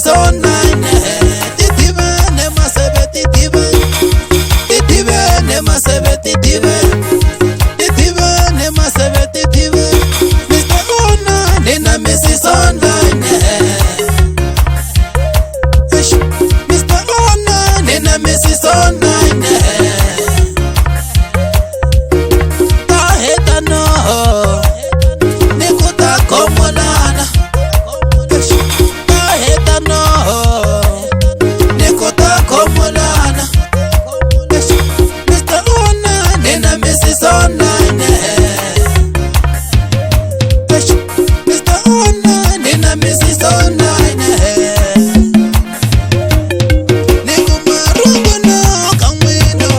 online titive ne masebe titive ne masebe titive ne masebe titive Mr. Ona nina Mrs. Online Mr. Ona nina Mrs. Online taheta no nikuta komolana taheta no nikuta komolana Mr. Ona nina Mrs. Online Mr. Ona nina Mrs. Online Nikumarungu no kamwino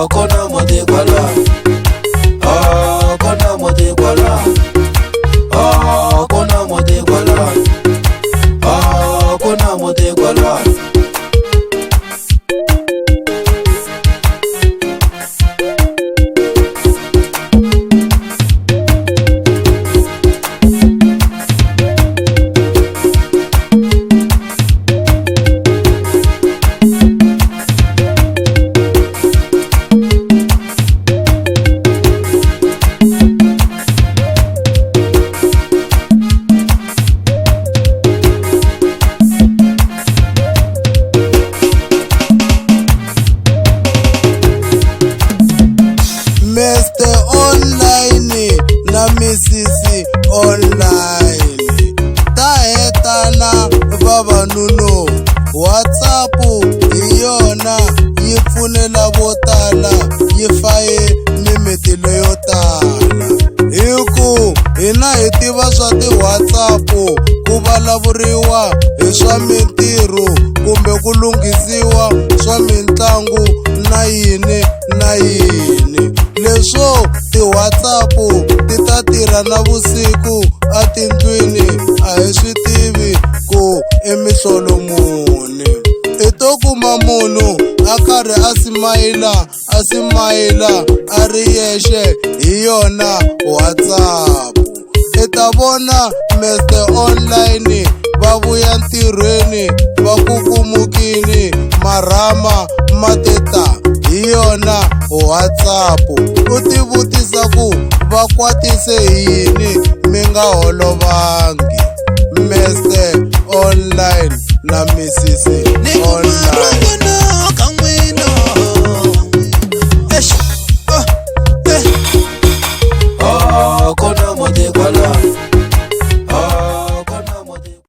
Kono mode kwala kono mode kwala kono mode kwala kono mode kwala Mr. Online na Mrs. Online tahetana vavanuna WhatsApp hi yona yi pfunela vo tala yi faye mimitilo yo tala hi ku hina hi tiva swa ti WhatsApp ku vulavuriwa hi swa mintirho kumbe ku lunghisiwa swa mitlangu na yini na yini leswo ti WhatsApp ti ta tirha na vusiku a tindlwini a hi swi tivi ku i mihlolo muni i to kuma munhu a karhi a simayila a ri yexe hi yona WhatsApp i ta vona Mr. Online va vuya ntirhweni va kukumukini marhama mateta hi yona WhatsApp u ti vutisa ku va kwatise yini mi nga holovangi Mr. Online na Mrs. Online